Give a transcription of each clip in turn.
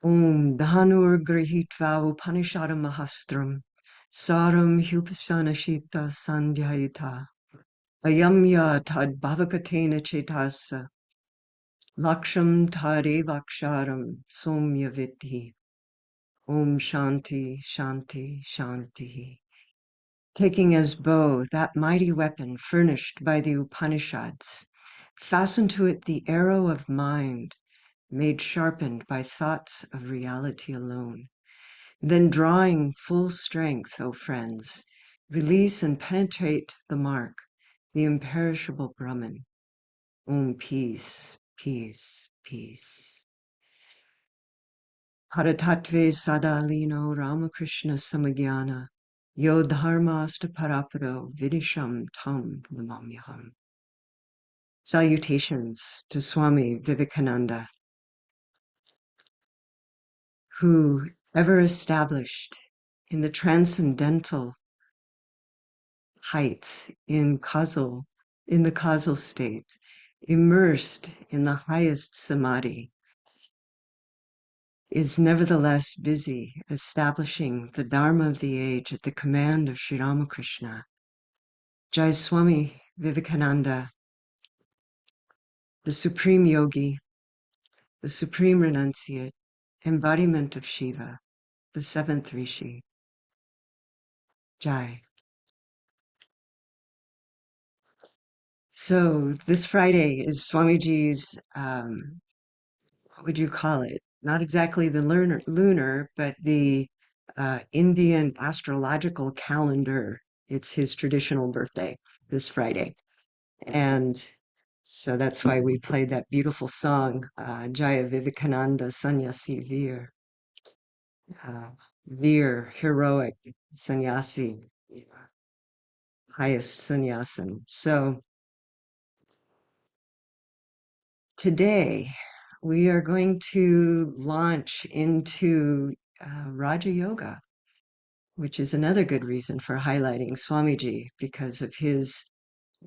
Om Dhanur Grihitva Upanishadam Mahastram Saram Hupasanashita Sandhyayita Ayamya Tad Bhavakatena Chetasa Laksham Tadevaksharam Somya Vidhi Om Shanti Shanti Shanti. Taking as bow that mighty weapon furnished by the Upanishads, fasten to it the arrow of mind, made sharpened by thoughts of reality alone. Then drawing full strength, O friends, release and penetrate the mark, the imperishable Brahman. Om peace, peace, peace. Paratatve sadalino Ramakrishna samagyana, yo dharmasta paraparo vidisham tam namamyaham. Salutations to Swami Vivekananda, who ever established in the transcendental heights in the causal state, immersed in the highest samadhi, is nevertheless busy establishing the Dharma of the age at the command of Sri Ramakrishna. Jai Swami Vivekananda, the supreme yogi, the supreme renunciate, embodiment of Shiva, the seventh Rishi. Jai. So this Friday is Swamiji's, what would you call it? Not exactly the lunar, but the Indian astrological calendar. It's his traditional birthday this Friday. And so that's why we played that beautiful song, Jaya Vivekananda Sannyasi Veer. Veer, heroic sannyasi, highest sannyasin. So today we are going to launch into Raja Yoga, which is another good reason for highlighting Swamiji, because of his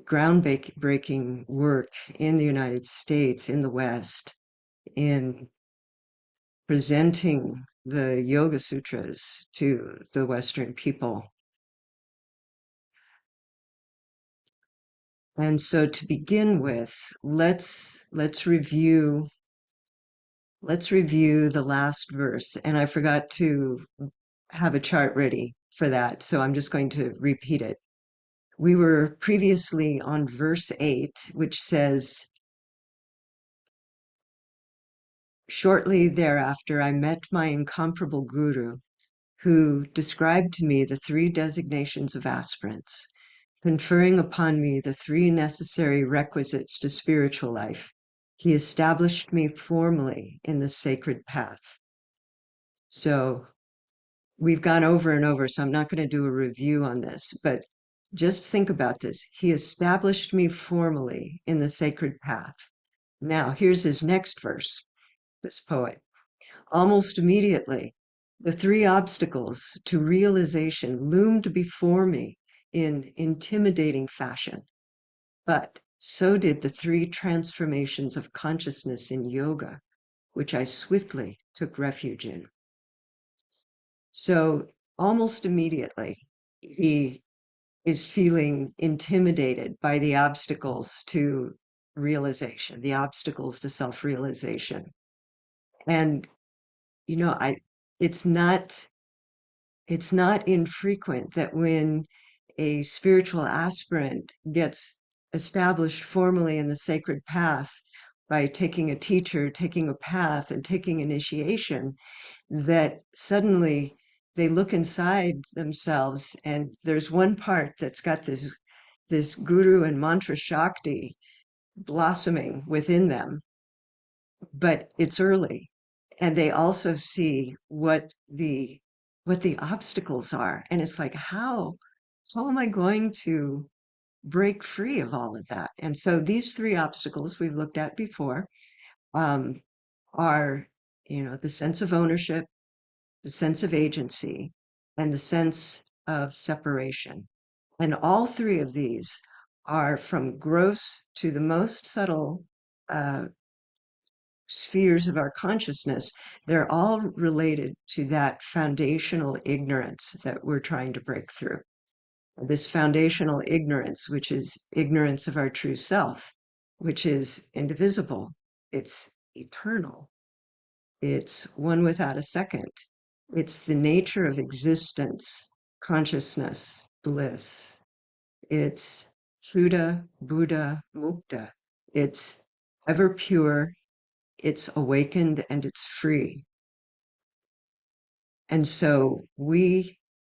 groundbreaking work in the United States, in the West, in presenting the Yoga Sutras to the Western people. And so to begin with, let's review the last verse. And I forgot to have a chart ready for that, so I'm just going to repeat it. We were previously on verse 8, which says, shortly thereafter, I met my incomparable guru, who described to me the three designations of aspirants, conferring upon me the three necessary requisites to spiritual life. He established me formally in the sacred path. So we've gone over and over, so I'm not going to do a review on this, but just think about this. He established me formally in the sacred path. Now, here's his next verse, this poet. Almost immediately, the three obstacles to realization loomed before me in intimidating fashion. But so did the three transformations of consciousness in yoga, which I swiftly took refuge in. So almost immediately, he is feeling intimidated by the obstacles to realization, the obstacles to self-realization. And, it's not infrequent that when a spiritual aspirant gets established formally in the sacred path by taking a teacher, taking a path, and taking initiation, that suddenly they look inside themselves, and there's one part that's got this guru and mantra shakti blossoming within them, but it's early, and they also see what the obstacles are, and it's like, how am I going to break free of all of that? And so these three obstacles we've looked at before are, the sense of ownership, the sense of agency, and the sense of separation. And all three of these are from gross to the most subtle spheres of our consciousness, they're all related to that foundational ignorance that we're trying to break through. This foundational ignorance, which is ignorance of our true self, which is indivisible, it's eternal, it's one without a second. It's the nature of existence, consciousness, bliss. It's Shuddha, Buddha, Mukta. It's ever pure, it's awakened, and it's free. And so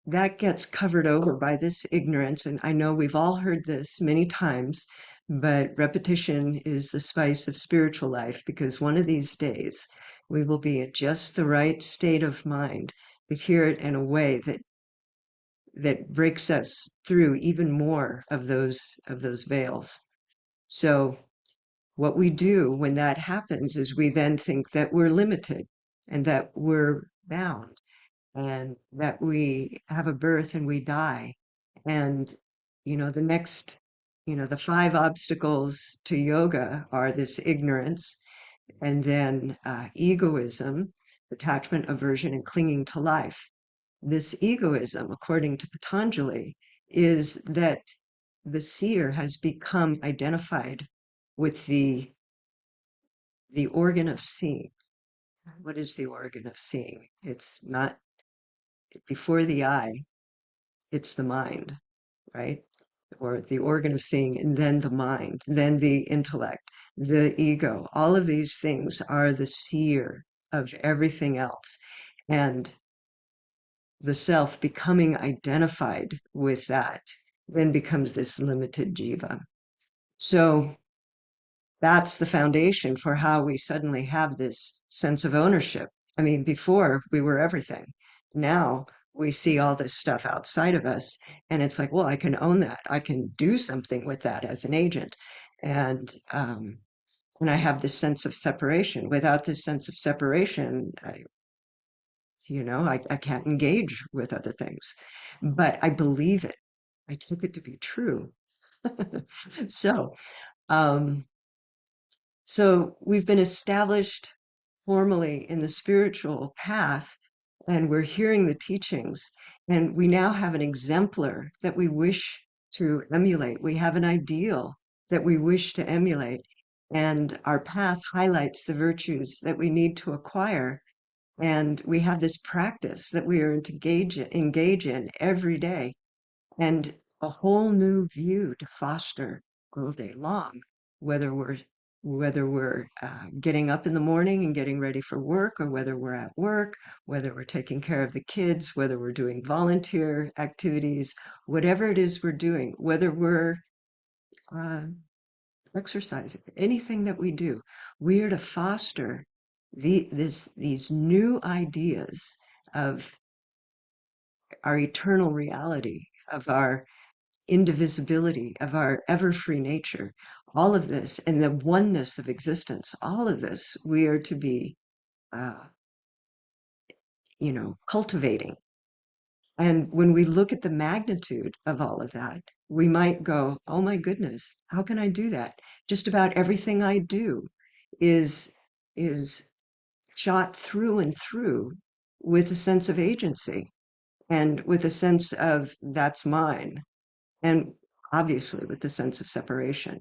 that gets covered over by this ignorance. And I know we've all heard this many times, but repetition is the spice of spiritual life, because one of these days we will be at just the right state of mind to hear it in a way that breaks us through even more of those veils. So what we do when that happens is we then think that we're limited and that we're bound and that we have a birth and we die. And, the 5 obstacles to yoga are this ignorance, and then egoism, attachment, aversion, and clinging to life. This egoism, according to Patanjali, is that the seer has become identified with the organ of seeing. What is the organ of seeing? It's not before the eye, it's the mind, right? Or the organ of seeing, and then the mind, then the intellect, the ego. All of these things are the seer of everything else. And the self becoming identified with that then becomes this limited jiva. So that's the foundation for how we suddenly have this sense of ownership. I mean, before we were everything. Now we see all this stuff outside of us, and it's like, well, I can own that. I can do something with that as an agent. And I have this sense of separation. Without this sense of separation, I can't engage with other things. But I believe it. I take it to be true. So, um, So we've been established formally in the spiritual path, and we're hearing the teachings, and we now have an exemplar that we wish to emulate. We have an ideal that we wish to emulate, and our path highlights the virtues that we need to acquire. And we have this practice that we are to engage in every day, and a whole new view to foster all day long, whether we're getting up in the morning and getting ready for work, or whether we're at work, whether we're taking care of the kids, whether we're doing volunteer activities, whatever it is we're doing, whether we're exercising, anything that we do, we are to foster these new ideas of our eternal reality, of our indivisibility, of our ever-free nature, all of this, and the oneness of existence, all of this we are to be, cultivating. And when we look at the magnitude of all of that, we might go, oh my goodness, how can I do that? Just about everything I do is shot through and through with a sense of agency and with a sense of that's mine, and obviously with the sense of separation.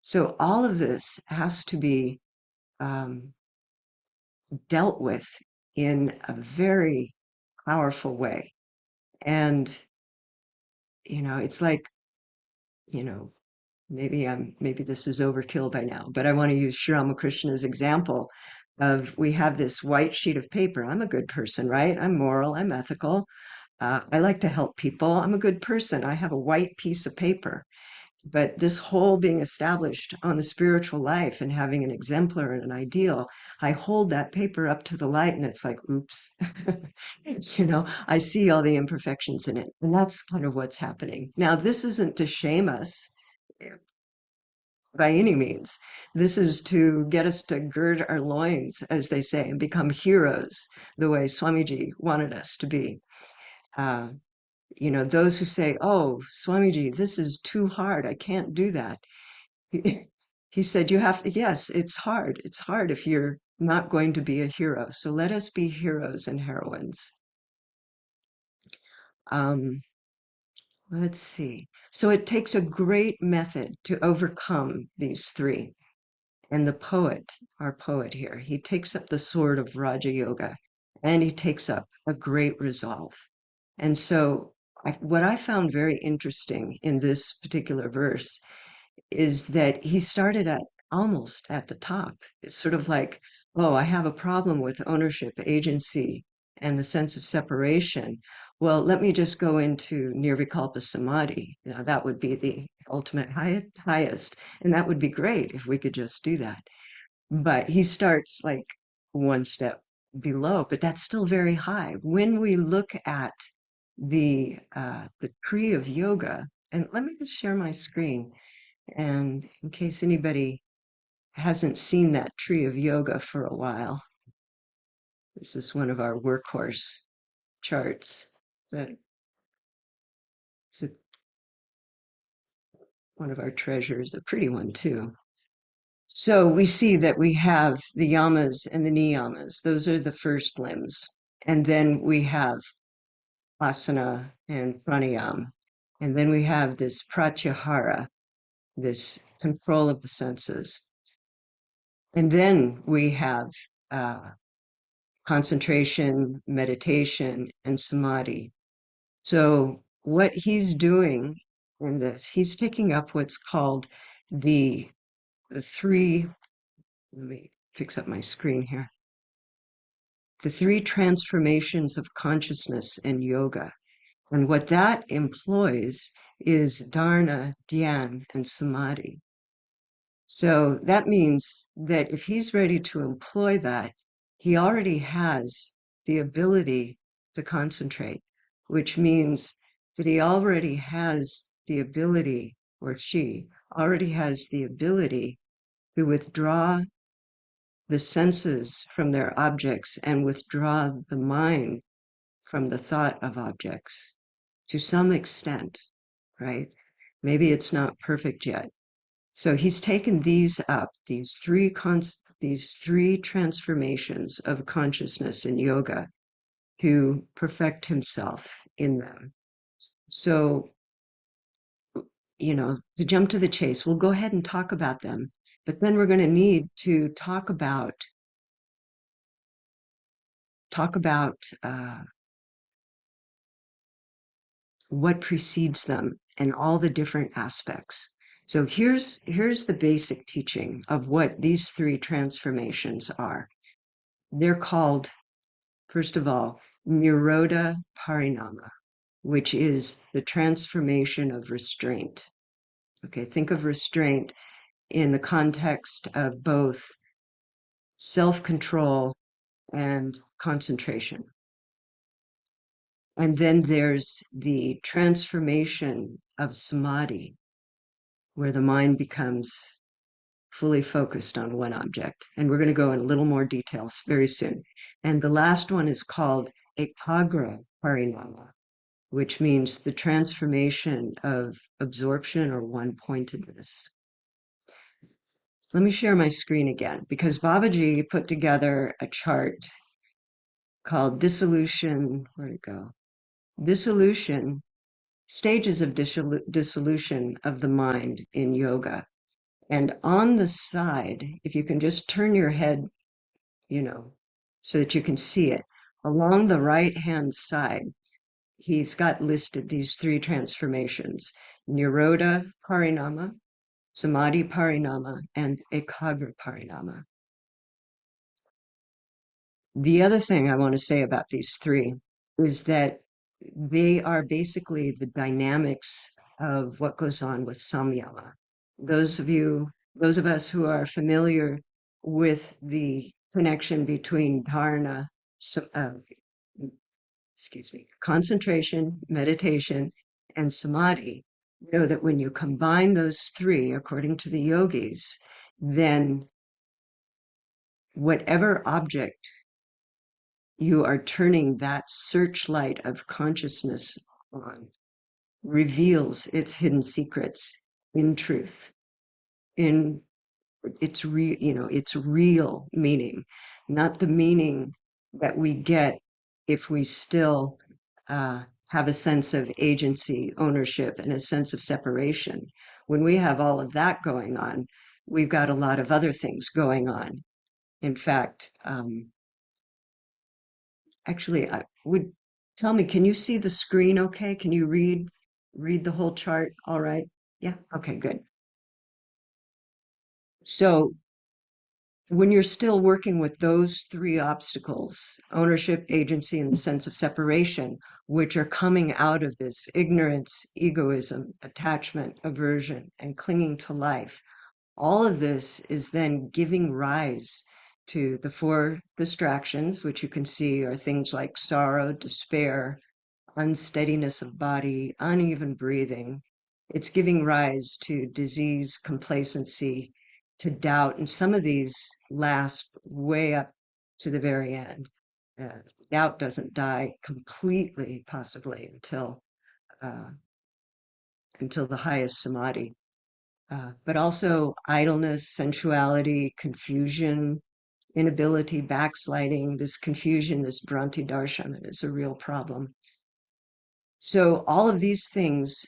So all of this has to be dealt with in a very powerful way. And, it's like, maybe this is overkill by now, but I want to use Sri Ramakrishna's example of, we have this white sheet of paper. I'm a good person, right? I'm moral, I'm ethical. I like to help people. I'm a good person. I have a white piece of paper. But this whole being established on the spiritual life and having an exemplar and an ideal, I hold that paper up to the light and it's like, oops, I see all the imperfections in it. And that's kind of what's happening. Now, this isn't to shame us by any means. This is to get us to gird our loins, as they say, and become heroes the way Swamiji wanted us to be. Those who say, oh, Swamiji, this is too hard. I can't do that. He said, you have to, yes, it's hard. It's hard if you're not going to be a hero. So let us be heroes and heroines. Let's see. So it takes a great method to overcome these three. And the poet, our poet here, he takes up the sword of Raja Yoga and he takes up a great resolve. And so what I found very interesting in this particular verse is that he started at almost at the top. It's sort of like, oh, I have a problem with ownership, agency, and the sense of separation. Well, let me just go into nirvikalpa samadhi. You know, that would be the ultimate highest. And that would be great if we could just do that. But he starts like one step below, but that's still very high. When we look at the tree of yoga, and let me just share my screen. And in case anybody hasn't seen that tree of yoga for a while, this is one of our workhorse charts. That is one of our treasures, a pretty one too. So we see that we have the yamas and the niyamas. Those are the first limbs. And then we have asana and pranayama. And then we have this pratyahara, this control of the senses. And then we have concentration, meditation, and samadhi. So what he's doing in this, he's taking up what's called the three, let me fix up my screen here, the three transformations of consciousness in yoga. And what that employs is dharana, dhyan, and samadhi. So that means that if he's ready to employ that, he already has the ability to concentrate, which means that he already has the ability, or she already has the ability to withdraw the senses from their objects and withdraw the mind from the thought of objects to some extent, right? Maybe it's not perfect yet. So he's taken these up, these three transformations of consciousness in yoga to perfect himself in them. So, you know, to jump to the chase, we'll go ahead and talk about them, but then we're going to need to talk about what precedes them and all the different aspects. So here's the basic teaching of what these three transformations are. They're called, first of all, Nirodha Parinama, which is the transformation of restraint. Okay, think of restraint in the context of both self-control and concentration. And then there's the transformation of samadhi, where the mind becomes fully focused on one object. And we're going to go in a little more details very soon. And the last one is called ekagra parinama, which means the transformation of absorption or one-pointedness. Let me share my screen again, because Babaji put together a chart called Dissolution, where'd it go? Dissolution, stages of dissolution of the mind in yoga. And on the side, if you can just turn your head, you know, so that you can see it, along the right-hand side, he's got listed these three transformations: Nirodha Parinama, Samadhi Parinama, and Ekagra Parinama. The other thing I want to say about these three is that they are basically the dynamics of what goes on with samyama. Those of us who are familiar with the connection between dharana, concentration, meditation, and samadhi, know that when you combine those three, according to the yogis, then whatever object you are turning that searchlight of consciousness on reveals its hidden secrets in truth, in its its real meaning, not the meaning that we get if we still have a sense of agency, ownership, and a sense of separation. When we have all of that going on, we've got a lot of other things going on. In fact, actually, I would tell me, can you see the screen okay? Can you read the whole chart? All right. Yeah. Okay, good. So when you're still working with those three obstacles, ownership, agency, and the sense of separation, which are coming out of this ignorance, egoism, attachment, aversion, and clinging to life, all of this is then giving rise to the four distractions, which you can see are things like sorrow, despair, unsteadiness of body, uneven breathing. It's giving rise to disease, complacency, to doubt. And some of these last way up to the very end. Uh, Doubt doesn't die completely, possibly, uh, until the highest samadhi. But also idleness, sensuality, confusion, inability, backsliding. This confusion, this Bhranti darshana is a real problem. So all of these things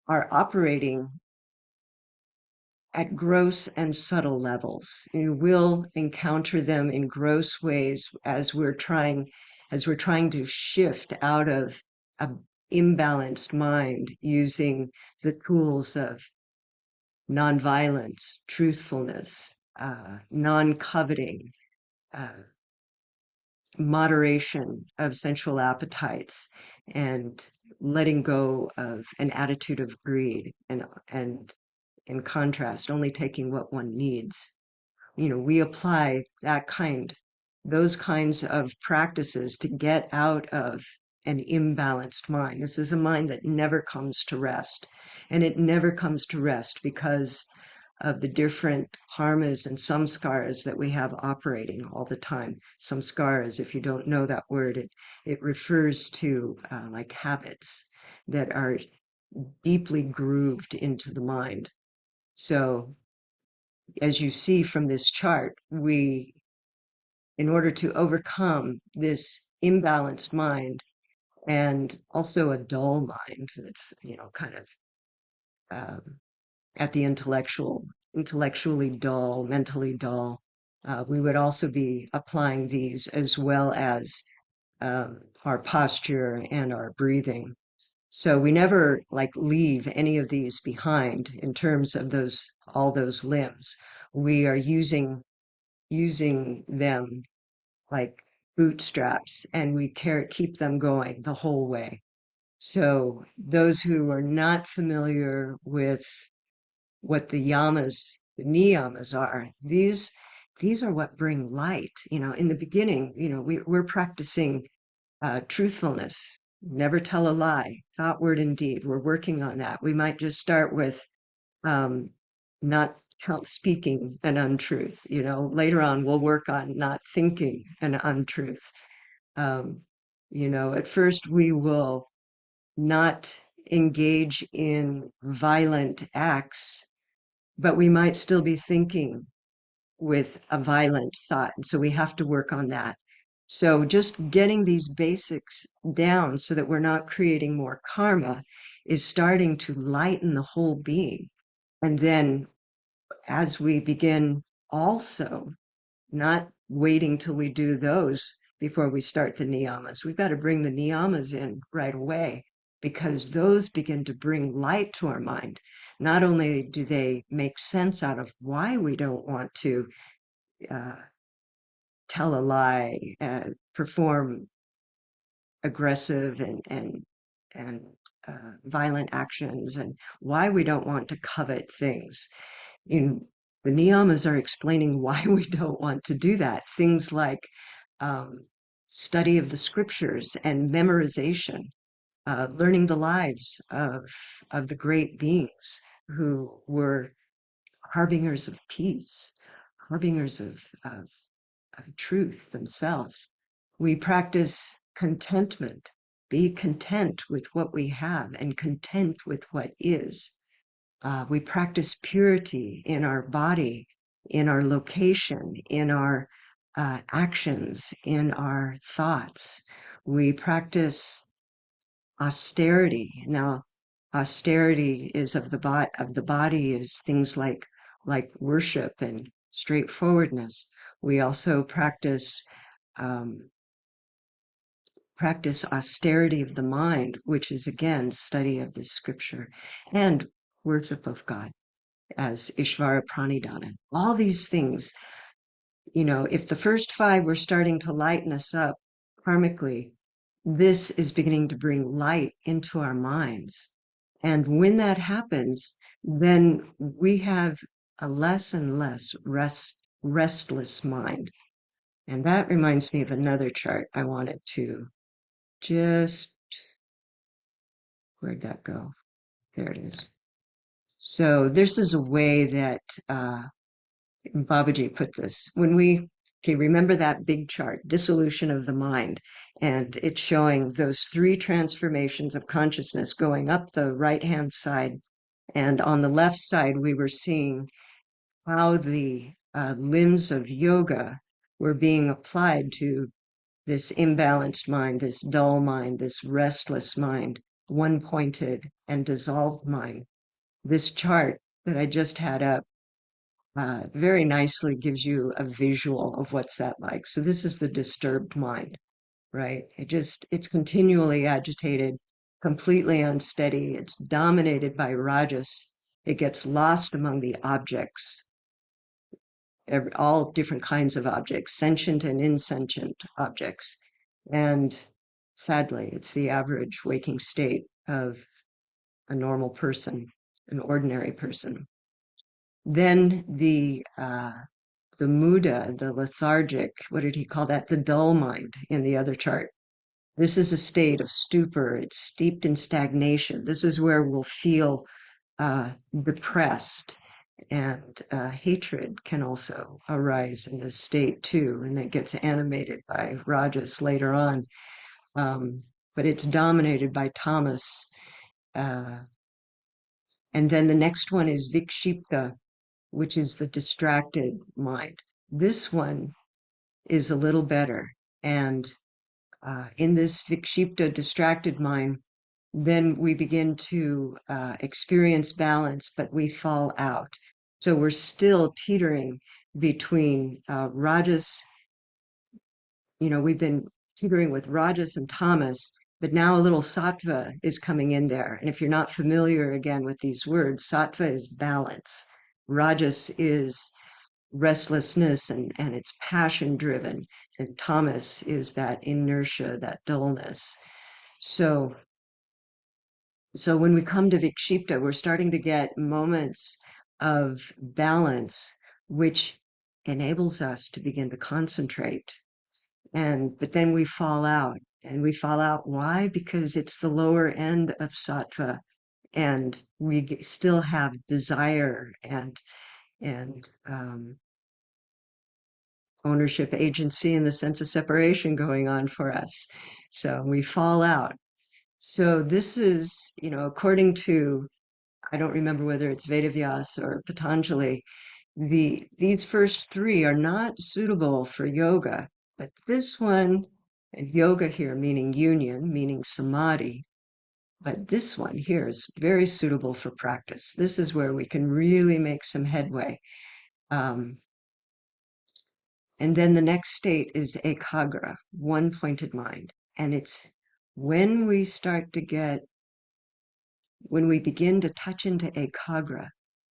are operating at gross and subtle levels. You will encounter them in gross ways as we're trying to shift out of an imbalanced mind using the tools of nonviolence, truthfulness, non-coveting, uh, moderation of sensual appetites, and letting go of an attitude of greed, and in contrast, only taking what one needs. We apply those kinds of practices to get out of an imbalanced mind. This is a mind that never comes to rest. And it never comes to rest because of the different karmas and samskaras that we have operating all the time. Samskaras, if you don't know that word, it refers to like habits that are deeply grooved into the mind. So as you see from this chart, in order to overcome this imbalanced mind and also a dull mind that's, kind of um, at the intellectually dull, mentally dull, we would also be applying these as well as our posture and our breathing. So we never leave any of these behind in terms of all those limbs. We are using them like bootstraps, and we keep them going the whole way. So those who are not familiar with what the niyamas are, these are what bring light. In the beginning, we're practicing truthfulness, never tell a lie, thought, word, and deed. We're working on that. We might just start with not speaking an untruth. Later on, we'll work on not thinking an untruth. At first, we will not engage in violent acts, but we might still be thinking with a violent thought. And so we have to work on that. So just getting these basics down so that we're not creating more karma is starting to lighten the whole being. And then as we begin also not waiting till we do those before we start the niyamas, we've got to bring the niyamas in right away, because those begin to bring light to our mind. Not only do they make sense out of why we don't want to tell a lie, perform aggressive and violent actions, and why we don't want to covet things. The niyamas are explaining why we don't want to do that. Things like study of the scriptures and memorization, learning the lives of the great beings who were harbingers of peace, harbingers of truth themselves. We practice contentment, be content with what we have and content with what is. We practice purity in our body in our location, in our actions, in our thoughts. We practice austerity. Now, austerity is of the body is things like worship and straightforwardness. We also um, practice austerity of the mind, which is again study of the scripture, and worship of God as Ishvara Pranidhana. All these things, if the first five were starting to lighten us up karmically, this is beginning to bring light into our minds. And when that happens, then we have a less and less restless mind. And that reminds me of another chart I wanted to just, where'd that go? There it is. So this is a way that Babaji put this. Remember that big chart, dissolution of the mind, and it's showing those three transformations of consciousness going up the right-hand side. And on the left side, we were seeing how the limbs of yoga were being applied to this imbalanced mind, this dull mind, this restless mind, one-pointed and dissolved mind. This chart that I just had up very nicely gives you a visual of what's that like. So this is the disturbed mind, right? It's continually agitated, completely unsteady. It's dominated by rajas. It gets lost among the objects, all different kinds of objects, sentient and insentient objects. And sadly, it's the average waking state of a normal person, an ordinary person. Then the muda, the lethargic, what did he call that? The dull mind in the other chart. This is a state of stupor. It's steeped in stagnation. This is where we'll feel depressed, and hatred can also arise in this state too, and it gets animated by rajas later on. But it's dominated by tamas. And then the next one is vikshipta, which is the distracted mind. This one is a little better. And in this vikshipta, distracted mind, then we begin to experience balance, but we fall out. So we're still teetering between rajas. We've been teetering with rajas and tamas, but now a little sattva is coming in there. And if you're not familiar again with these words, sattva is balance. Rajas is restlessness and it's passion driven, and tamas is that inertia, that dullness. So when we come to vikshipta, we're starting to get moments of balance, which enables us to begin to concentrate. But then we fall out, and we fall out. Why? Because it's the lower end of sattva, and we still have desire and ownership, agency, and the sense of separation going on for us. So we fall out. So this is, according to, I don't remember whether it's Vedavyas or Patanjali, these first three are not suitable for yoga, but this one, and yoga here meaning union, meaning samadhi, but this one here is very suitable for practice. This is where we can really make some headway. And then the next state is ekagra, one-pointed mind. And it's when we begin to touch into ekagra,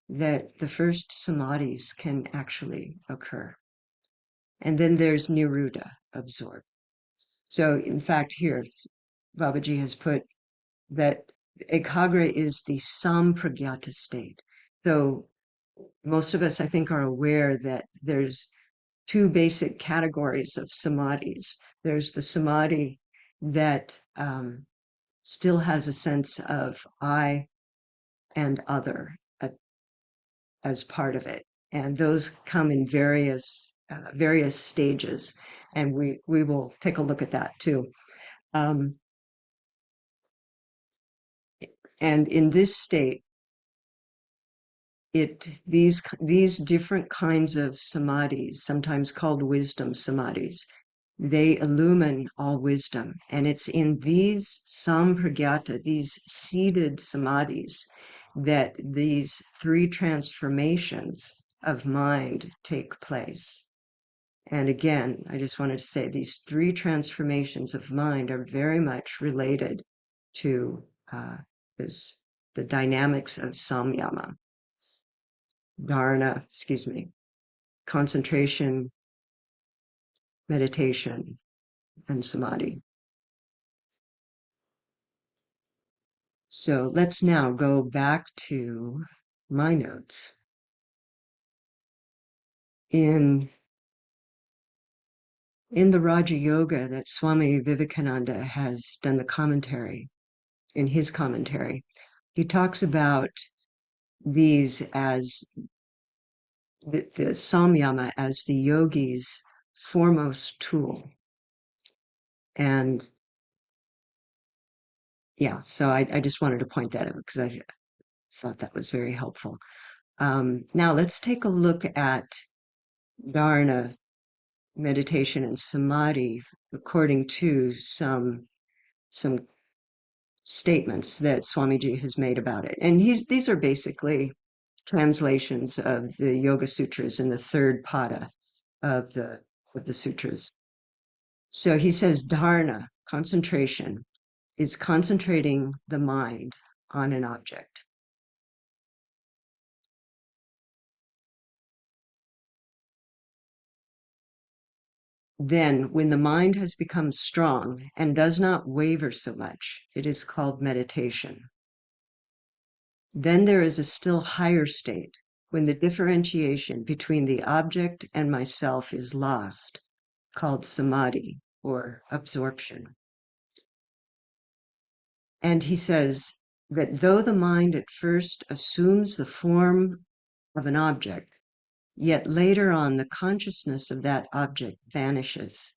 that the first samadhis can actually occur. And then there's niruddha, absorb. So in fact, here, Babaji has put that ekagra is the sampragyata state. So most of us, I think, are aware that there's two basic categories of samadhis. There's the samadhi that still has a sense of I and other as part of it, and those come in various stages, and we will take a look at that too. And in this state, these different kinds of samadhis, sometimes called wisdom samadhis, they illumine all wisdom. And it's in these sampragyata, these seated samadhis, that these three transformations of mind take place. And again, I just wanted to say these three transformations of mind are very much related to the dynamics of samyama, dharana, concentration, meditation, and samadhi. So let's now go back to my notes. In the Raja Yoga that Swami Vivekananda has done the commentary, in his commentary, he talks about these as the samyama as the yogi's foremost tool. And yeah, so I just wanted to point that out because I thought that was very helpful. Now let's take a look at dharana, meditation, and samadhi according to some statements that Swamiji has made about it. And these are basically translations of the Yoga Sutras in the third pada of the sutras. So he says dharana, concentration, is concentrating the mind on an object. Then, when the mind has become strong and does not waver so much, it is called meditation. Then there is a still higher state, when the differentiation between the object and myself is lost, called samadhi, or absorption. And he says that though the mind at first assumes the form of an object, yet later on the consciousness of that object vanishes,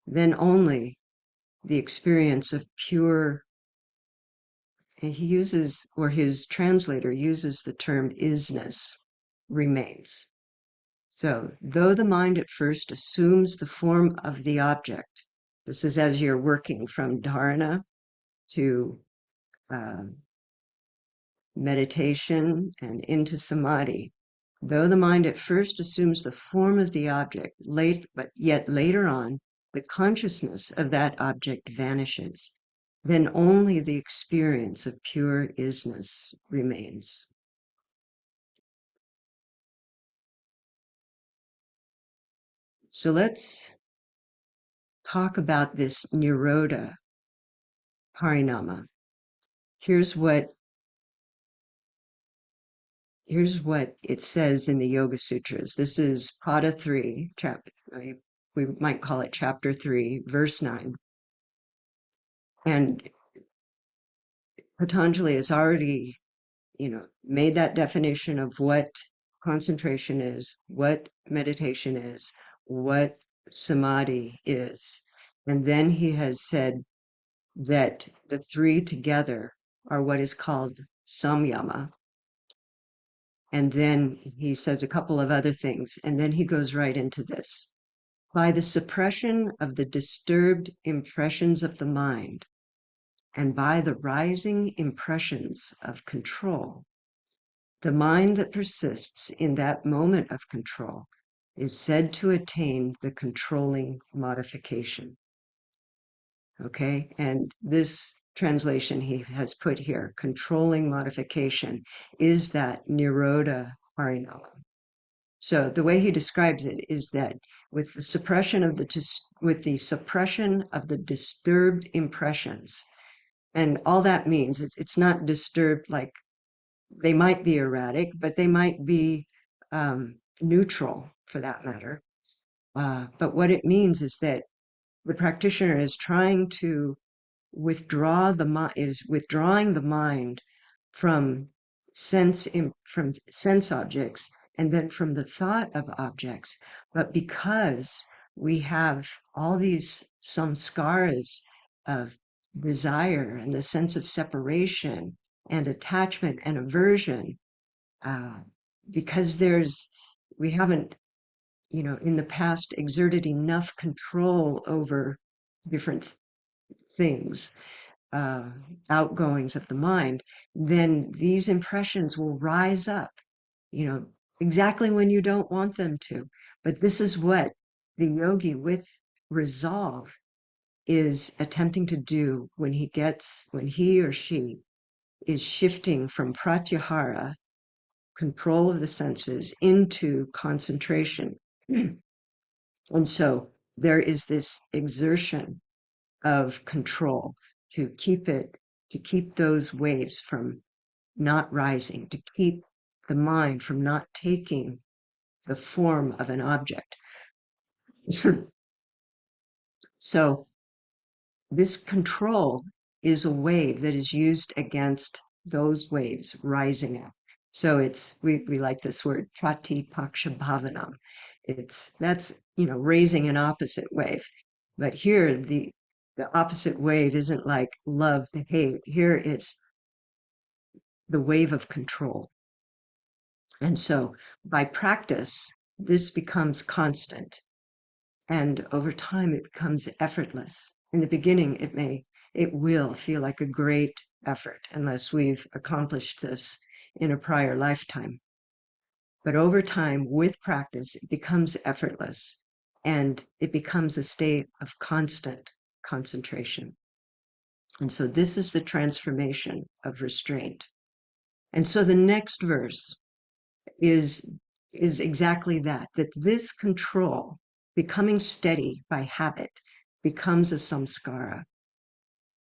then only the experience of pure, and he uses, or his translator uses the term isness, remains. So, though the mind at first assumes the form of the object, this is as you're working from dharana to meditation and into samadhi, though the mind at first assumes the form of the object, but yet later on, the consciousness of that object vanishes, then only the experience of pure isness remains. So let's talk about this nirodha parinama. Here's what it says in the Yoga Sutras. This is Pada 3, we might call it chapter 3, verse 9. And Patanjali has already, made that definition of what concentration is, what meditation is, what samadhi is. And then he has said that the three together are what is called samyama. And then he says a couple of other things, and then he goes right into this. By the suppression of the disturbed impressions of the mind, and by the rising impressions of control, the mind that persists in that moment of control is said to attain the controlling modification. Okay, and this translation he has put here, controlling modification, is that nirodha parinama. So the way he describes it is that with the suppression of the disturbed impressions, and all that means it's not disturbed like they might be erratic, but they might be neutral for that matter. But what it means is that the practitioner is trying to withdrawing the mind from sense objects and then from the thought of objects. But because we have all these samskaras of desire and the sense of separation and attachment and aversion, because we haven't, in the past exerted enough control over different things, outgoings of the mind, then these impressions will rise up, you know, exactly when you don't want them to. But this is what the yogi with resolve is attempting to do when he or she is shifting from pratyahara, control of the senses, into concentration. And so there is this exertion of control to keep those waves from not rising, to keep the mind from not taking the form of an object. So this control is a wave that is used against those waves rising up. So we like this word pratipaksha bhavanam. That's raising an opposite wave. But here the opposite wave isn't like love to hate. Here it's the wave of control. And so by practice, this becomes constant. And over time, it becomes effortless. In the beginning, it will feel like a great effort unless we've accomplished this in a prior lifetime. But over time, with practice, it becomes effortless and it becomes a state of constant concentration. And so this is the transformation of restraint. And so the next verse is exactly that this control, becoming steady by habit, becomes a samskara.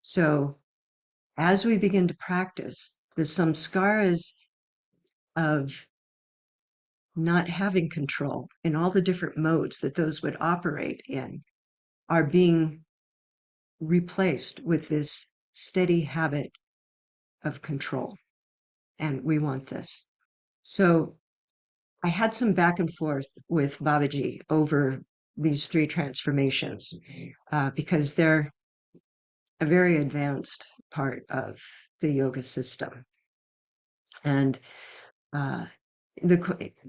So as we begin to practice, the samskaras of not having control in all the different modes that those would operate in are being replaced with this steady habit of control. And we want this. So I had some back and forth with Babaji over these three transformations because they're a very advanced part of the yoga system. And I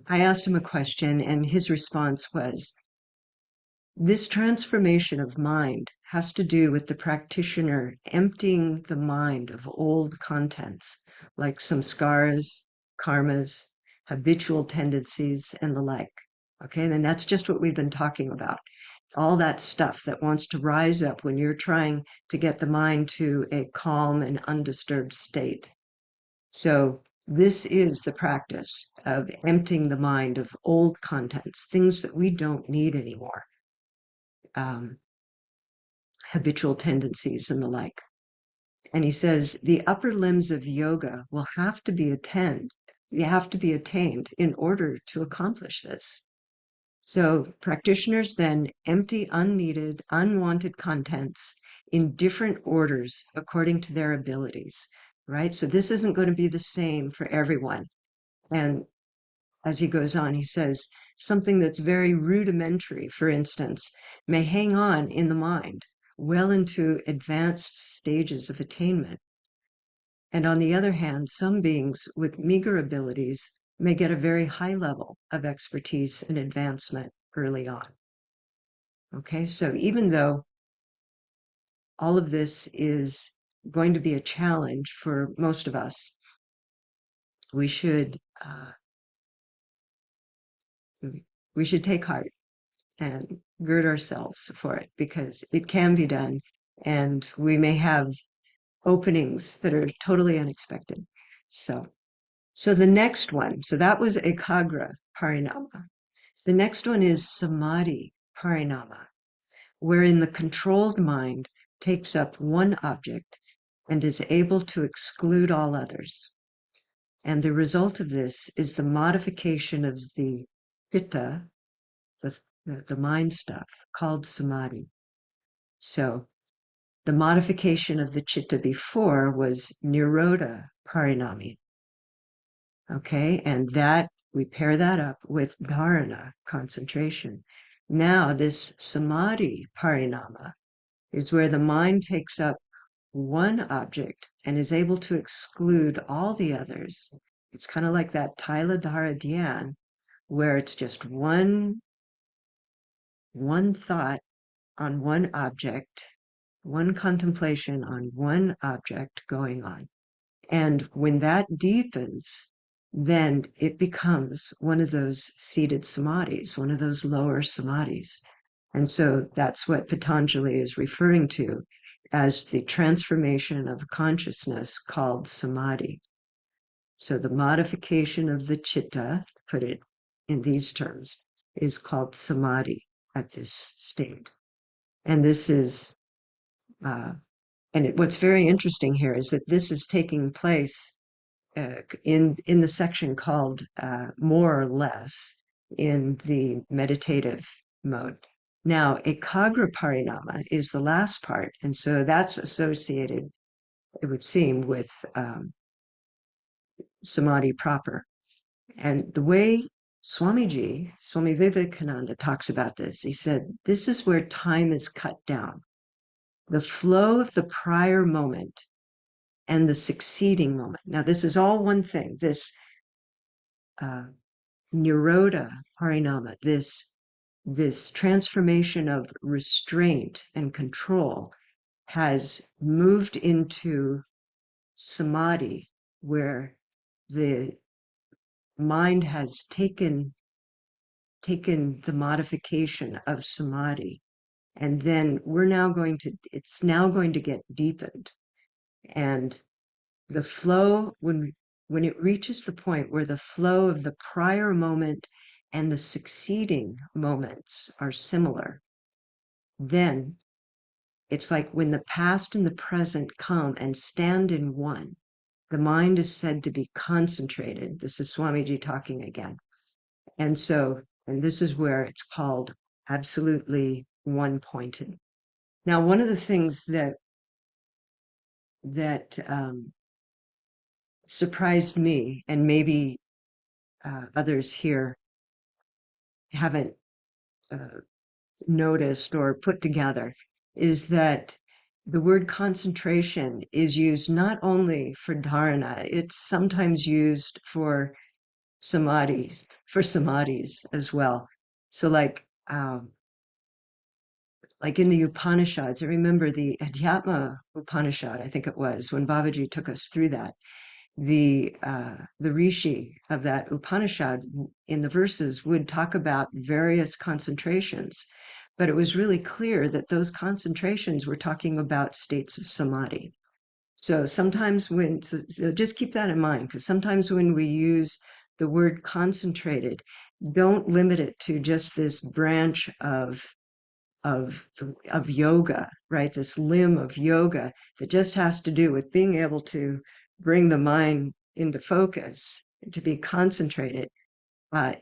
asked him a question, and his response was, this transformation of mind has to do with the practitioner emptying the mind of old contents, like samskaras, karmas, habitual tendencies, and the like. Okay, and that's just what we've been talking about. All that stuff that wants to rise up when you're trying to get the mind to a calm and undisturbed state. So this is the practice of emptying the mind of old contents, things that we don't need anymore. Habitual tendencies and the like. And he says the upper limbs of yoga will have to be attained in order to accomplish this. So practitioners then empty unneeded, unwanted contents in different orders according to their abilities, right? So this isn't going to be the same for everyone. And as he goes on, he says something that's very rudimentary, for instance, may hang on in the mind well into advanced stages of attainment. And on the other hand, some beings with meager abilities may get a very high level of expertise and advancement early on. Okay, so even though all of this is going to be a challenge for most of us, we should take heart and gird ourselves for it, because it can be done, and we may have openings that are totally unexpected. So the next one, so that was ekagra parinama. The next one is samadhi parinama, wherein the controlled mind takes up one object and is able to exclude all others. And the result of this is the modification of the chitta, the mind stuff, called samadhi. So the modification of the chitta before was nirodha parinami. Okay, and that we pair that up with dharana, concentration. Now this samadhi parinama is where the mind takes up one object and is able to exclude all the others It's kind of like that Taila Dhara Dhyan, where it's just one thought on one object, one contemplation on one object going on. And when that deepens, then it becomes one of those seated samadhis, one of those lower samadhis. And so that's what Patanjali is referring to as the transformation of consciousness called samadhi. So the modification of the chitta, to put it in these terms, is called samadhi at this state. And this is, what's very interesting here is that this is taking place in the section called more or less in the meditative mode. Now, ekagra parinama is the last part, and so that's associated, it would seem, with samadhi proper. And the way Swami Vivekananda talks about this, he said, this is where time is cut down. The flow of the prior moment and the succeeding moment. Now, this is all one thing. This Nirodha Harinama, this transformation of restraint and control has moved into samadhi, where the mind has taken the modification of samadhi. And then it's now going to get deepened. And the flow, when it reaches the point where the flow of the prior moment and the succeeding moments are similar, then it's like when the past and the present come and stand in one, the mind is said to be concentrated. This is Swamiji talking again. And this is where it's called absolutely one-pointed. Now, one of the things that surprised me, and maybe others here haven't noticed or put together, is that the word concentration is used not only for dharana, it's sometimes used for samadhis as well. So like in the Upanishads, I remember the Adhyatma Upanishad, I think it was, when Babaji took us through that. The rishi of that Upanishad in the verses would talk about various concentrations, but it was really clear that those concentrations were talking about states of samadhi. So sometimes so just keep that in mind, because sometimes when we use the word concentrated, don't limit it to just this branch of yoga, right? This limb of yoga that just has to do with being able to bring the mind into focus, to be concentrated.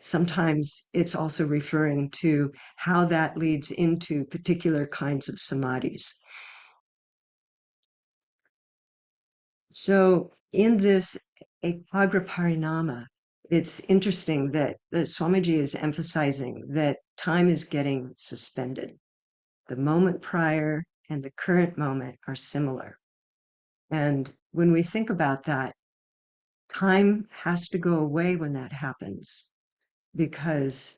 Sometimes it's also referring to how that leads into particular kinds of samadhis. So in this ekagra parinama, it's interesting that Swamiji is emphasizing that time is getting suspended. The moment prior and the current moment are similar. And when we think about that, time has to go away when that happens, because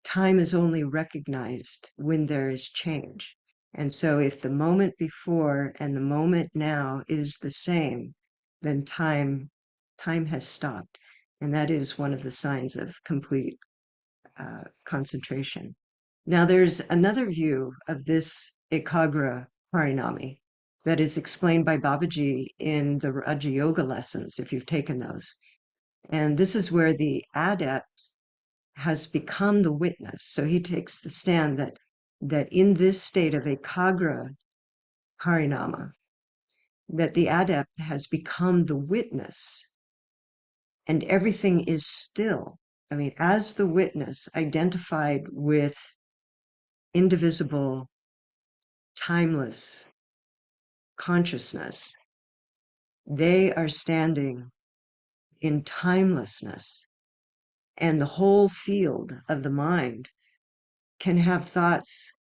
time is only recognized when there is change. And so if the moment before and the moment now is the same, then time has stopped. And that is one of the signs of complete concentration. Now, there's another view of this ekagra parinami that is explained by Babaji in the Raja Yoga lessons, if you've taken those. And this is where the adept has become the witness. So he takes the stand that in this state of ekagra parinama, that the adept has become the witness, and everything is still. I mean, as the witness identified with indivisible, timeless consciousness, they are standing in timelessness, and the whole field of the mind can have thoughts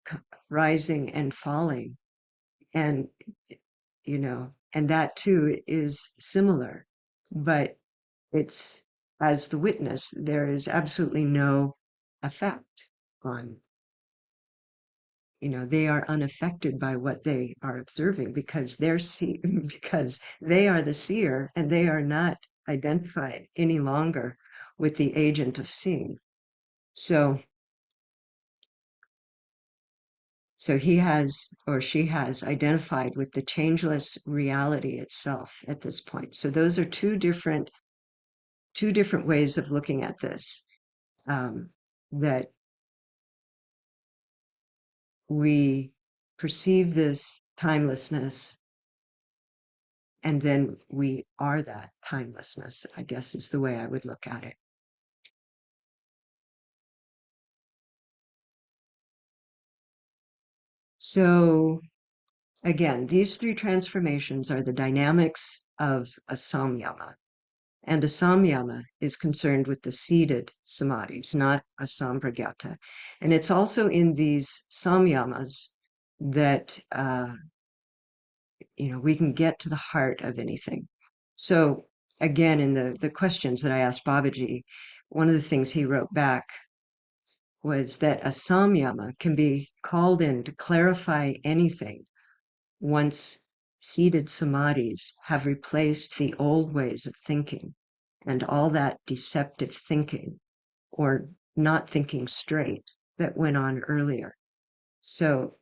rising and falling, and and that too is similar. but it's, as the witness, there is absolutely no effect on, they are unaffected by what they are observing because because they are the seer and they are not identified any longer with the agent of seeing. So he has, or she has, identified with the changeless reality itself at this point. So those are two different ways of looking at this, that we perceive this timelessness and then we are that timelessness, I guess is the way I would look at it. So again, these three transformations are the dynamics of a samyama. And a samyama is concerned with the seated samadhis, not a sampragyata. And it's also in these samyamas that we can get to the heart of anything. So again, in the questions that I asked Babaji, one of the things he wrote back was that a samyama can be called in to clarify anything once seated samadhis have replaced the old ways of thinking and all that deceptive thinking or not thinking straight that went on earlier. So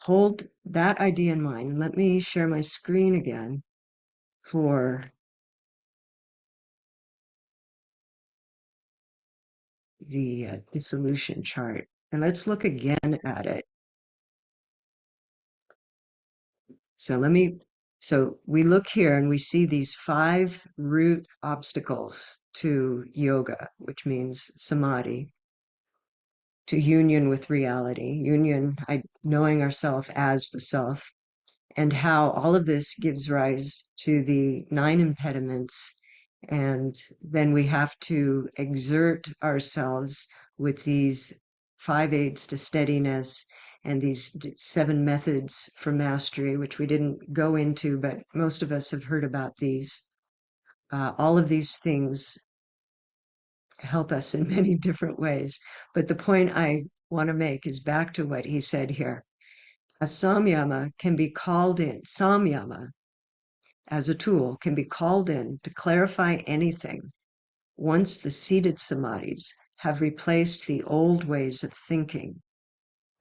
hold that idea in mind. Let me share my screen again for the dissolution chart. And let's look again at it. So we look here and we see these 5 root obstacles to yoga, which means samadhi, to union with reality, knowing ourself as the self, and how all of this gives rise to the 9 impediments. And then we have to exert ourselves with these 5 aids to steadiness and these 7 methods for mastery, which we didn't go into, but most of us have heard about these. All of these things help us in many different ways. But the point I want to make is back to what he said here. A samyama can be called in, samyama as a tool can be called in to clarify anything once the seated samadhis have replaced the old ways of thinking.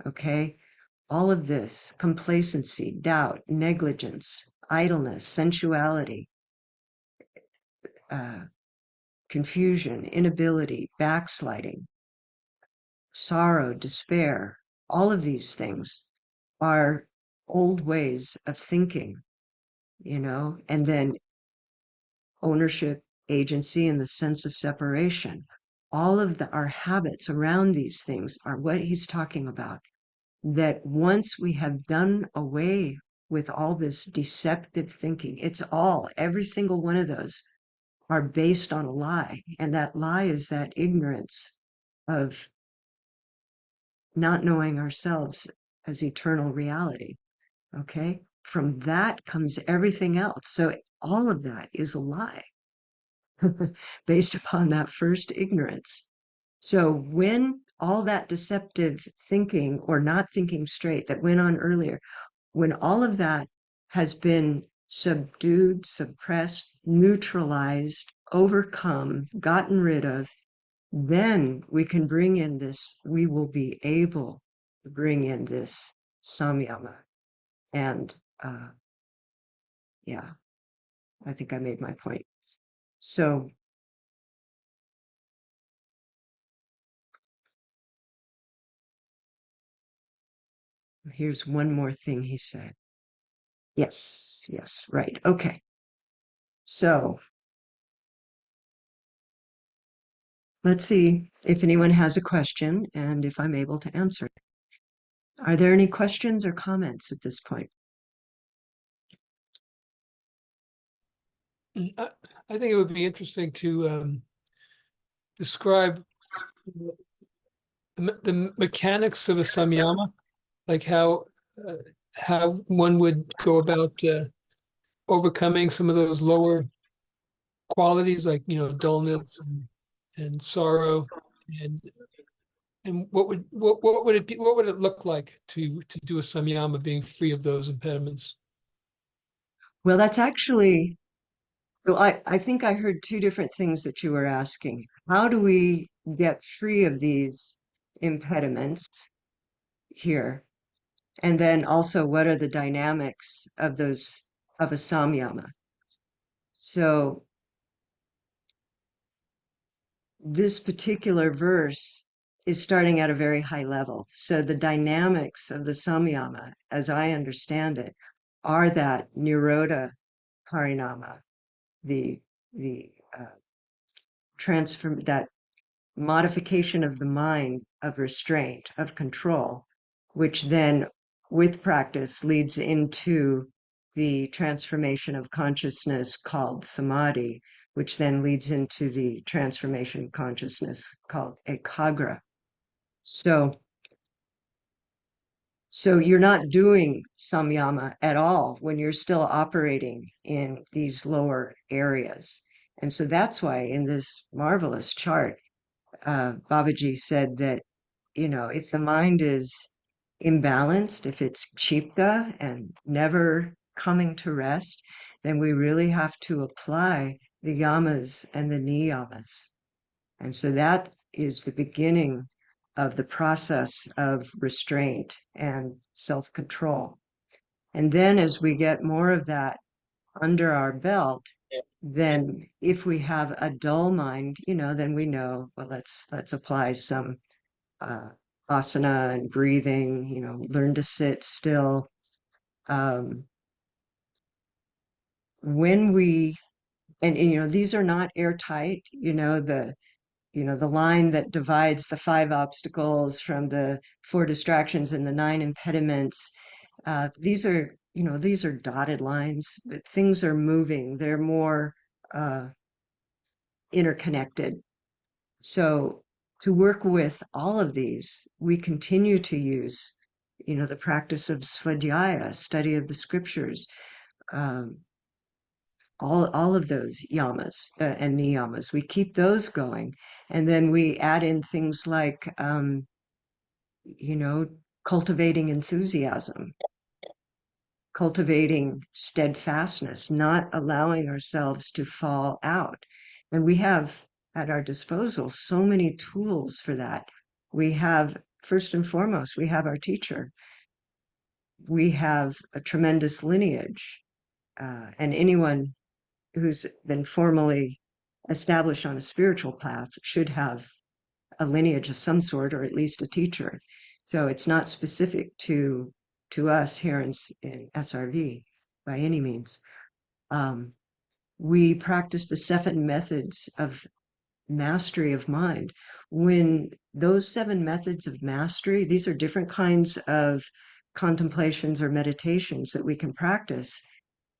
Okay? All of this, complacency, doubt, negligence, idleness, sensuality, confusion, inability, backsliding, sorrow, despair, all of these things are old ways of thinking, and then ownership, agency, and the sense of separation. All of our habits around these things are what he's talking about. That once we have done away with all this deceptive thinking, every single one of those are based on a lie. And that lie is that ignorance of not knowing ourselves as eternal reality. Okay? From that comes everything else. So all of that is a lie based upon that first ignorance. So when all that deceptive thinking or not thinking straight that went on earlier, when all of that has been subdued, suppressed, neutralized, overcome, gotten rid of, then we will be able to bring in this samyama. And yeah, I think I made my point. So here's one more thing he said. Yes, right. Okay. So let's see if anyone has a question and if I'm able to answer it. Are there any questions or comments at this point? I think it would be interesting to describe the mechanics of a samyama, like how one would go about overcoming some of those lower qualities like, dullness and sorrow, and what would it be, what would it look like to do a samyama being free of those impediments? Well, that's actually, well, I think I heard two different things that you were asking. How do we get free of these impediments here? And then also, what are the dynamics of those of a samyama? So this particular verse is starting at a very high level. So the dynamics of the samyama, as I understand it, are that nirodha parinama, the the transform that modification of the mind of restraint, of control, which then with practice leads into the transformation of consciousness called samadhi, which then leads into the transformation of consciousness called ekagra. So, so you're not doing samyama at all when you're still operating in these lower areas. And so that's why in this marvelous chart, Babaji said that, if the mind is imbalanced, if it's chipta and never coming to rest, then we really have to apply the yamas and the niyamas. And so that is the beginning of the process of restraint and self-control. And then as we get more of that under our belt, then if we have a dull mind, then we know, well, let's apply some uh, asana and breathing, learn to sit still. Um, when we, and these are not airtight, the line that divides the 5 obstacles from the 4 distractions and the 9 impediments. These are dotted lines, but things are moving. They're more interconnected. So to work with all of these, we continue to use, the practice of svadhyaya, study of the scriptures, um, all of those yamas and niyamas. We keep those going, and then we add in things like, you know, cultivating enthusiasm, cultivating steadfastness, not allowing ourselves to fall out. And we have at our disposal so many tools for that. We have, first and foremost, we have our teacher. We have a tremendous lineage. And anyone who's been formally established on a spiritual path should have a lineage of some sort, or at least a teacher. So it's not specific to us here in SRV by any means. We practice the 7 methods of mastery of mind. When those 7 methods of mastery, these are different kinds of contemplations or meditations that we can practice.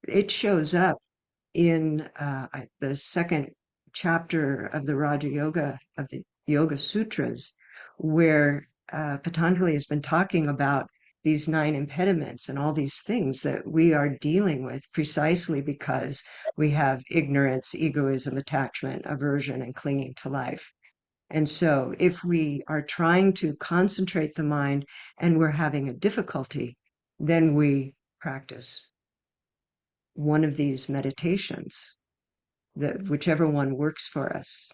It shows up in the second chapter of the Raja Yoga, of the Yoga Sutras, where Patanjali has been talking about these 9 impediments and all these things that we are dealing with precisely because we have ignorance, egoism, attachment, aversion, and clinging to life. And so if we are trying to concentrate the mind and we're having a difficulty, then we practice one of these meditations, that whichever one works for us.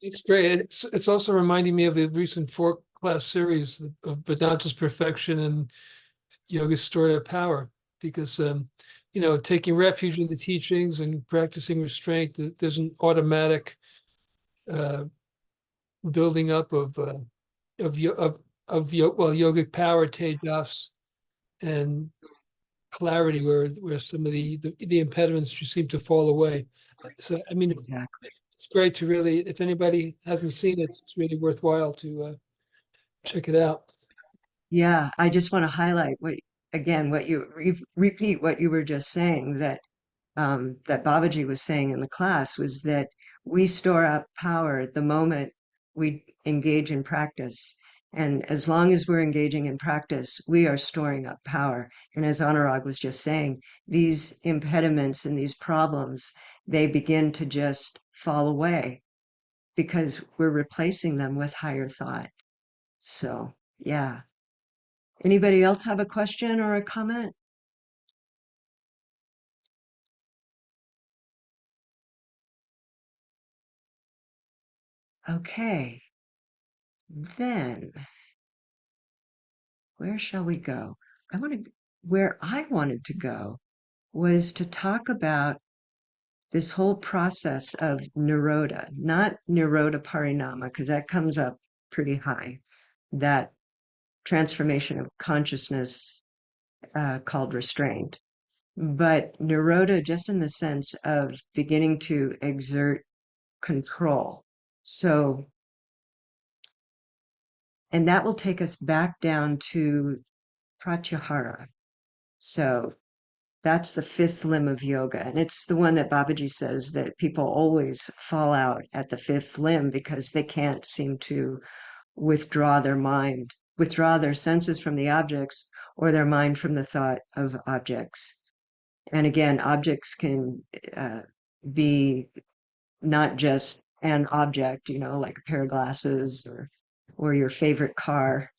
It's great. It's also reminding me of the recent 4-class series of Vedanta's Perfection and Yoga's Story of Power, because taking refuge in the teachings and practicing restraint, there's an automatic uh, building up of yogic power, tejas, and clarity, where some of the impediments just seem to fall away. So I mean, Exactly. it's great to really, if anybody hasn't seen it, it's really worthwhile to check it out. Yeah, I just want to highlight what you repeat what you were just saying, that Babaji was saying in the class, was that we store up power the moment we engage in practice. And as long as we're engaging in practice, we are storing up power. And as Anurag was just saying, these impediments and these problems, they begin to just fall away because we're replacing them with higher thought. So, yeah. Anybody else have a question or a comment? Okay. Then, where shall we go? Where I wanted to go was to talk about this whole process of nirodha, not nirodha parinama, because that comes up pretty high, that transformation of consciousness called restraint, but nirodha just in the sense of beginning to exert control. So, and that will take us back down to pratyahara. So that's the fifth limb of yoga. And it's the one that Babaji says that people always fall out at the fifth limb because they can't seem to withdraw their senses from the objects or their mind from the thought of objects. And again, objects can be not just an object, like a pair of glasses or your favorite car.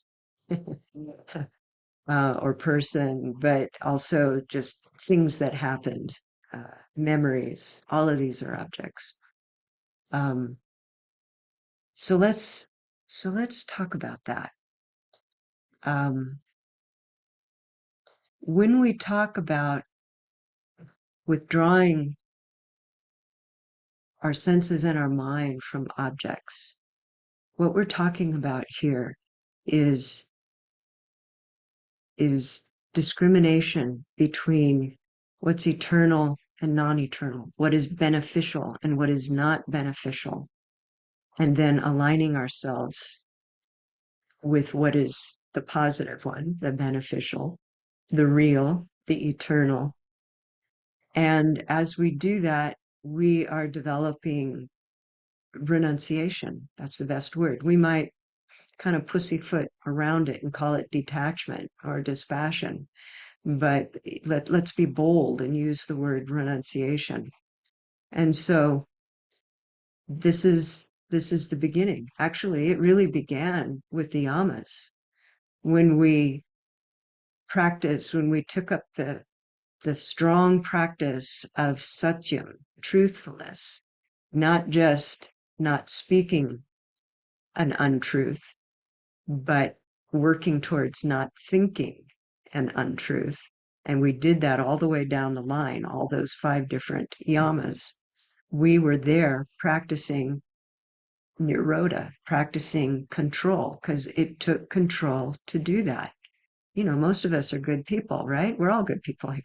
Or person, but also just things that happened, memories. All of these are objects. Um, so let's talk about that. When we talk about withdrawing our senses and our mind from objects, what we're talking about here is is discrimination between what's eternal and non-eternal, what is beneficial and what is not beneficial, and then aligning ourselves with what is the positive one, the beneficial, the real, the eternal. And as we do that, we are developing renunciation. That's the best word. We might kind of pussyfoot around it and call it detachment or dispassion, but let's be bold and use the word renunciation. And so this is the beginning. Actually, it really began with the yamas when we when we took up the strong practice of satyam, truthfulness, not just not speaking an untruth, but working towards not thinking an untruth. And we did that all the way down the line, all those 5 different yamas. We were there practicing nirodha, practicing control, because it took control to do that. Most of us are good people, right? We're all good people here.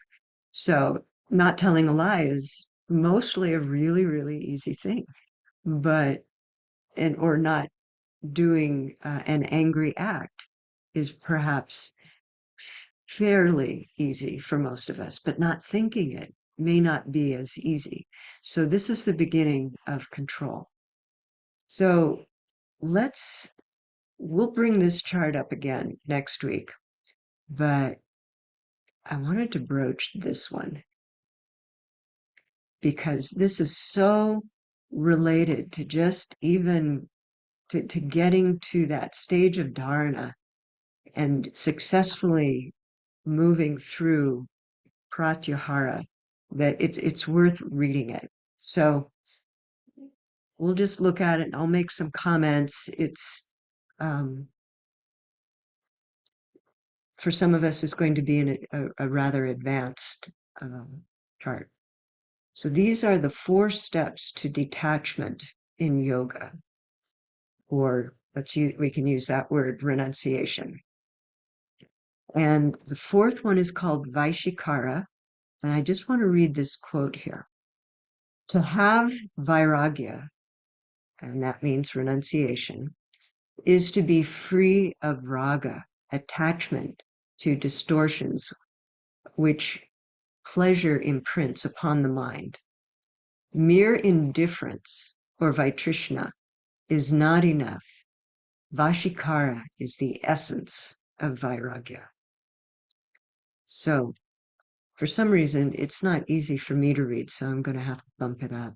So not telling a lie is mostly a really, really easy thing. Or not doing an angry act is perhaps fairly easy for most of us, but not thinking it may not be as easy. So this is the beginning of control. So we'll bring this chart up again next week, but I wanted to broach this one because this is so related to just even to getting to that stage of dharana and successfully moving through pratyahara, that it's worth reading it. So we'll just look at it and I'll make some comments. It's for some of us, it's going to be in a rather advanced chart. So these are the 4 steps to detachment in yoga, or we can use that word, renunciation. And the 4th one is called Vaishikara. And I just want to read this quote here. To have vairagya, and that means renunciation, is to be free of raga, attachment to distortions which pleasure imprints upon the mind. Mere indifference or vaitrishna is not enough. Vashikara is the essence of vairagya. So for some reason, it's not easy for me to read, so I'm going to have to bump it up.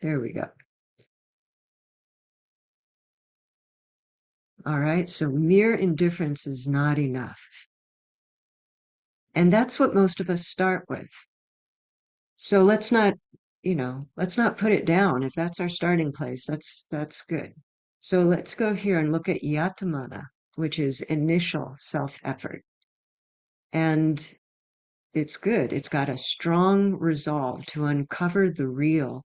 There we go. All right, so mere indifference is not enough. And that's what most of us start with. So let's not, let's not put it down. If that's our starting place, that's good. So let's go here and look at yatamana, which is initial self-effort. And it's good. It's got a strong resolve to uncover the real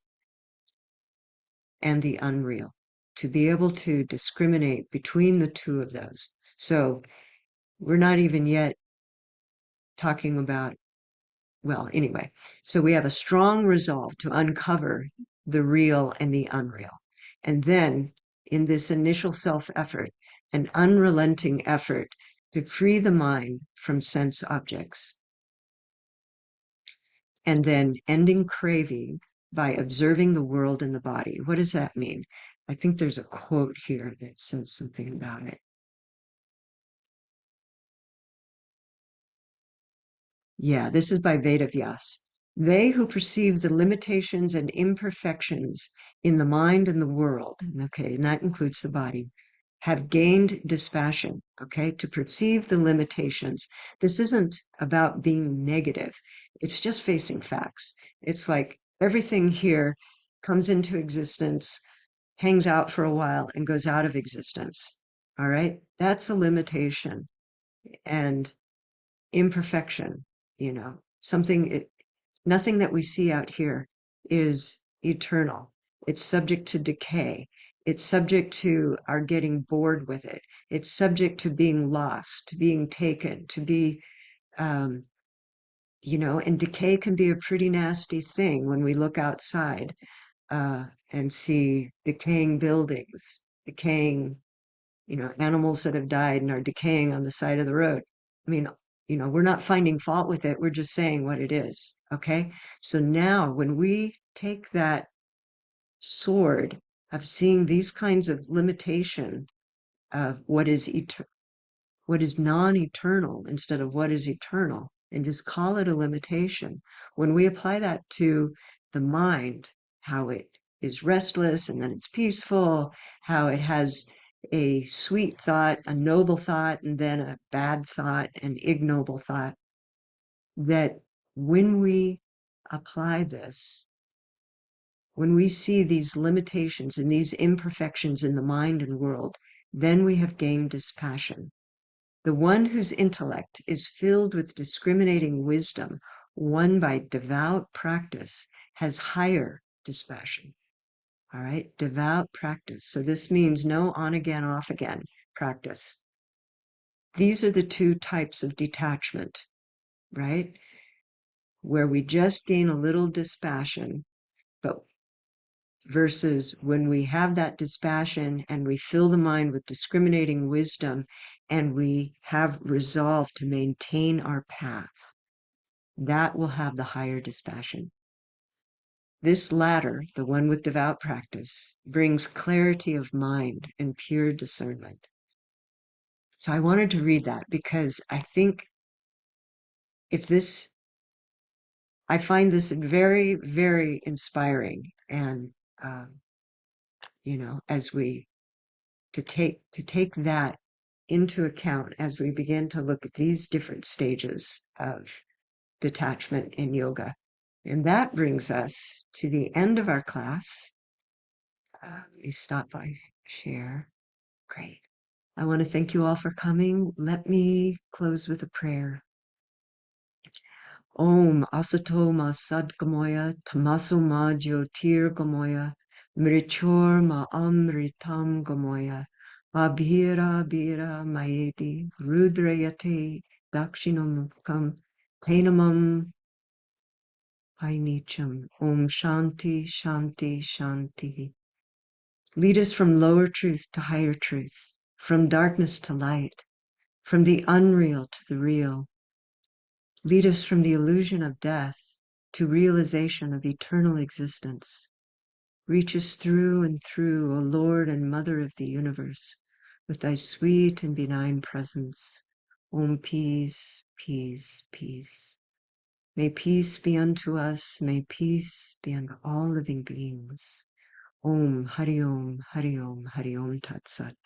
and the unreal, to be able to discriminate between the two of those. So we're not even yet talking about, well, anyway, so we have a strong resolve to uncover the real and the unreal. And then in this initial self-effort, an unrelenting effort to free the mind from sense objects. And then ending craving by observing the world and the body. What does that mean? I think there's a quote here that says something about it. Yeah, this is by Vedavyas. They who perceive the limitations and imperfections in the mind and the world, okay, and that includes the body, have gained dispassion, okay, to perceive the limitations. This isn't about being negative. It's just facing facts. It's like everything here comes into existence, hangs out for a while, and goes out of existence. All right, that's a limitation. And imperfection, nothing that we see out here is eternal. It's subject to decay. It's subject to our getting bored with it. It's subject to being lost, to being taken, to be, and decay can be a pretty nasty thing when we look outside and see decaying buildings, decaying animals that have died and are decaying on the side of the road. I mean, we're not finding fault with it. We're just saying what it is. Okay. So now when we take that sword of seeing these kinds of limitation of what is non-eternal instead of what is eternal, and just call it a limitation, when we apply that to the mind, how it is restless and then it's peaceful, how it has a sweet thought, a noble thought, and then a bad thought, an ignoble thought, that when we apply this, when we see these limitations and these imperfections in the mind and world, then we have gained dispassion. The one whose intellect is filled with discriminating wisdom, won by devout practice, has higher dispassion. All right, devout practice. So this means no on again, off again practice. These are the two types of detachment, right? Where we just gain a little dispassion, but versus when we have that dispassion and we fill the mind with discriminating wisdom and we have resolve to maintain our path, that will have the higher dispassion. This latter, the one with devout practice, brings clarity of mind and pure discernment. So I wanted to read that because I think I find this very, very inspiring. And, as to take that into account as we begin to look at these different stages of detachment in yoga. And that brings us to the end of our class. Let me stop by share. Great. I want to thank you all for coming. Let me close with a prayer. Om asato ma sadgamoya tamaso ma jyotir gamoya mrichor ma amritam gamoya abhira bhira mayeti rudrayate dakshinamukam painamam painicham. Om shanti shanti shanti. Lead us from lower truth to higher truth, from darkness to light, from the unreal to the real. Lead us from the illusion of death to realization of eternal existence, reach us through and through, O Lord and Mother of the universe, with thy sweet and benign presence. Om peace, peace, peace. May peace be unto us, may peace be unto all living beings. Om Hari Om, Hari Om, Hari Om Tat Sat.